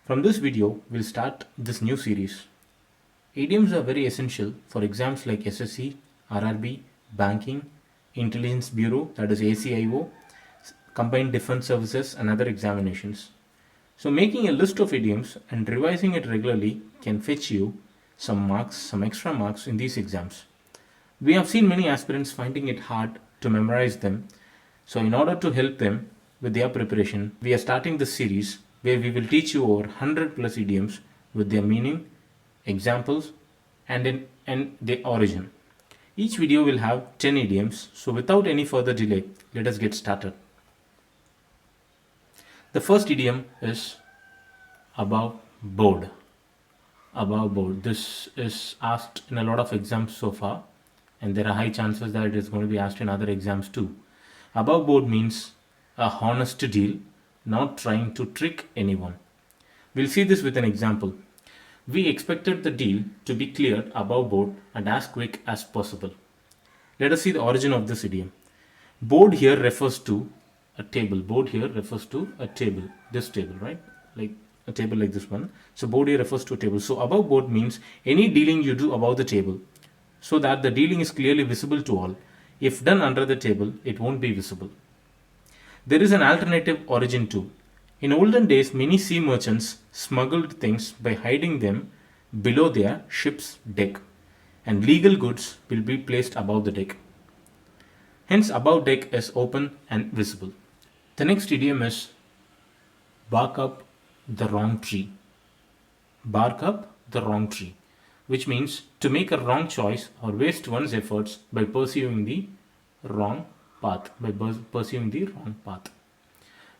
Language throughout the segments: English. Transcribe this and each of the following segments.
From this video, we'll start this new series. Idioms are very essential for exams like SSC, RRB, Banking, Intelligence Bureau, that is ACIO, Combined Defense Services, and other examinations. So, making a list of idioms and revising it regularly can fetch you some marks, some extra marks in these exams. We have seen many aspirants finding it hard to memorize them. So, in order to help them with their preparation, we are starting this series where we will teach you over 100 plus idioms with their meaning, examples, and their origin. Each video will have 10 idioms. So, without any further delay, let us get started. The first idiom is above board. Above board. This is asked in a lot of exams so far, and there are high chances that it is going to be asked in other exams too. Above board means a honest deal, not trying to trick anyone. We'll see this with an example. We expected the deal to be cleared above board and as quick as possible. Let us see the origin of this idiom. Board here refers to a table. Board here refers to a table. This table, right? Like a table like this one. So board here refers to a table. So above board means any dealing you do above the table so that the dealing is clearly visible to all. If done under the table, it won't be visible. There is an alternative origin too. In olden days, many sea merchants smuggled things by hiding them below their ship's deck, and legal goods will be placed above the deck. Hence, above deck is open and visible. The next idiom is bark up the wrong tree. Bark up the wrong tree, which means to make a wrong choice or waste one's efforts by pursuing the wrong path.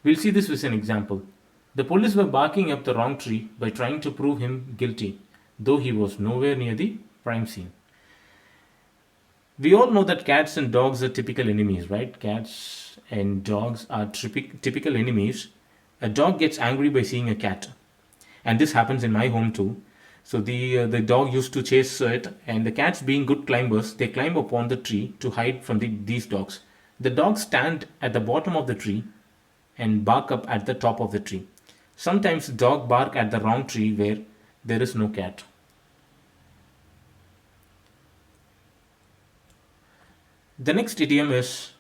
We'll see this with an example. The police were barking up the wrong tree by trying to prove him guilty, though he was nowhere near the crime scene. We all know that cats and dogs are typical enemies, right? Cats and dogs are typical enemies. A dog gets angry by seeing a cat, and this happens in my home too. So the dog used to chase it, and the cats, being good climbers, they climb upon the tree to hide from these dogs. The dogs stand at the bottom of the tree and bark up at the top of the tree. Sometimes dog bark at the wrong tree where there is no cat. The next idiom is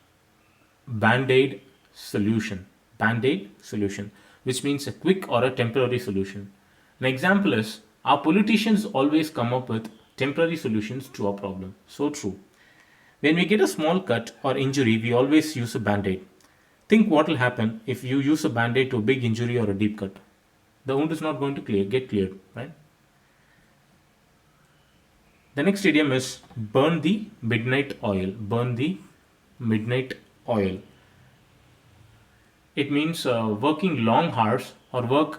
band-aid solution. Band-aid solution, which means a quick or a temporary solution. An example is, our politicians always come up with temporary solutions to our problem. So true. When we get a small cut or injury, we always use a band-aid. Think what will happen if you use a band-aid to a big injury or a deep cut. The wound is not going to get cleared, right? The next idiom is burn the midnight oil. Burn the midnight oil. It means working long hours or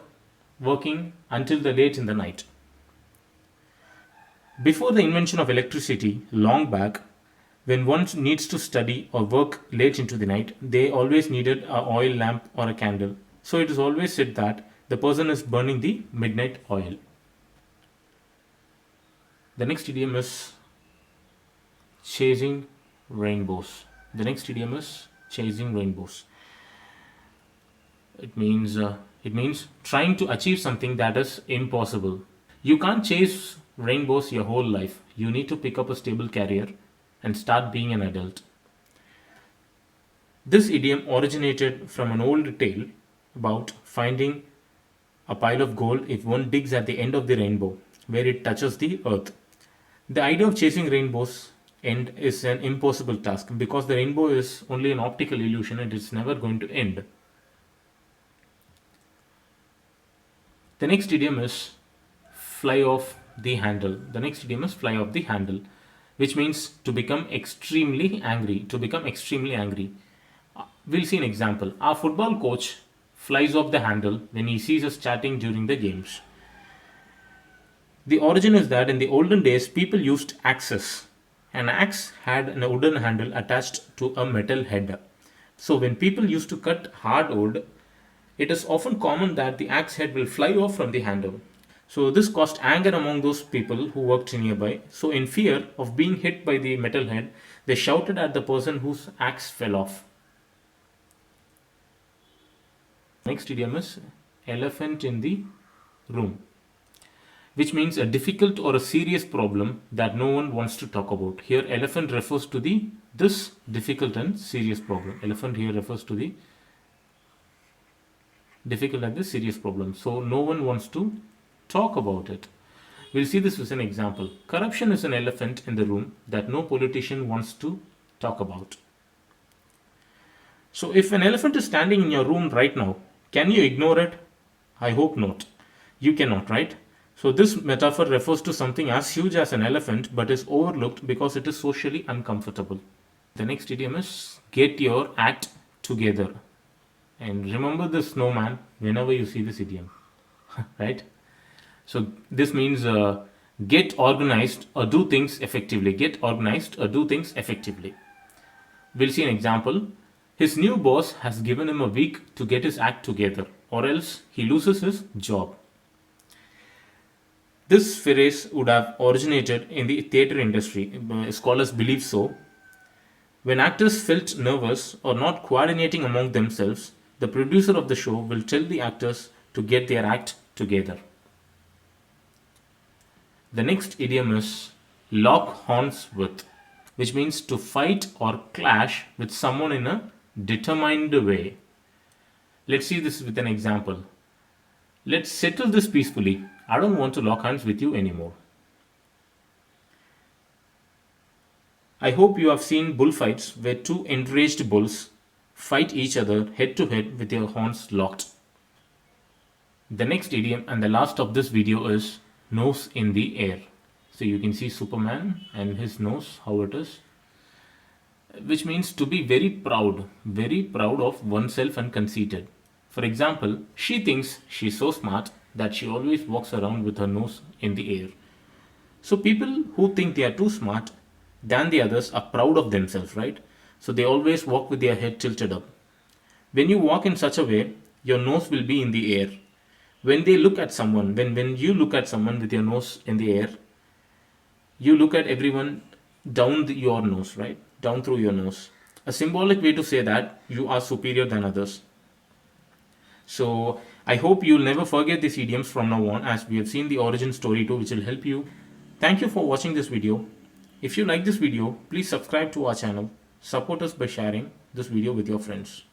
working until the late in the night. Before the invention of electricity, long back, when one needs to study or work late into the night, they always needed an oil lamp or a candle. So it is always said that the person is burning the midnight oil. The next idiom is chasing rainbows. The next idiom is chasing rainbows. It means trying to achieve something that is impossible. You can't chase rainbows your whole life. You need to pick up a stable career and start being an adult. This idiom originated from an old tale about finding a pile of gold if one digs at the end of the rainbow where it touches the earth. The idea of chasing rainbows end is an impossible task because the rainbow is only an optical illusion and it's never going to end. The next idiom is fly off the handle. The next idiom is fly off the handle, which means to become extremely angry. We'll see an example. Our football coach flies off the handle when he sees us chatting during the games. The origin is that in the olden days, people used axes. An axe had a wooden handle attached to a metal head. So when people used to cut hard wood, it is often common that the axe head will fly off from the handle. So this caused anger among those people who worked nearby. So in fear of being hit by the metal head, they shouted at the person whose axe fell off. Next idiom is elephant in the room, which means a difficult or a serious problem that no one wants to talk about. Here, elephant refers to this difficult and serious problem. Elephant here refers to the difficult and the serious problem. So no one wants to talk about it. We'll see this as an example. Corruption is an elephant in the room that no politician wants to talk about. So if an elephant is standing in your room right now, can you ignore it? I hope not. You cannot, right? So this metaphor refers to something as huge as an elephant but is overlooked because it is socially uncomfortable. The next idiom is get your act together. And remember the snowman whenever you see this idiom, right? So this means get organized or do things effectively. Get organized or do things effectively. We'll see an example. His new boss has given him a week to get his act together, or else he loses his job. This phrase would have originated in the theatre industry. Scholars believe so. When actors felt nervous or not coordinating among themselves, the producer of the show will tell the actors to get their act together. The next idiom is lock horns with, which means to fight or clash with someone in a determined way. Let's see this with an example. Let's settle this peacefully. I don't want to lock hands with you anymore. I hope you have seen bullfights where two enraged bulls fight each other head to head with their horns locked. The next idiom and the last of this video is nose in the air. So you can see Superman and his nose, how it is, which means to be very proud of oneself and conceited. For example, she thinks she's so smart that she always walks around with her nose in the air. So people who think they are too smart than the others are proud of themselves, right? So they always walk with their head tilted up. When you walk in such a way, your nose will be in the air. When they look at someone, when you look at someone with your nose in the air, you look at everyone down your nose, right? Down through your nose. A symbolic way to say that you are superior than others. So I hope you'll never forget these idioms from now on, as we have seen the origin story too, which will help you. Thank you for watching this video. If you like this video, please subscribe to our channel. Support us by sharing this video with your friends.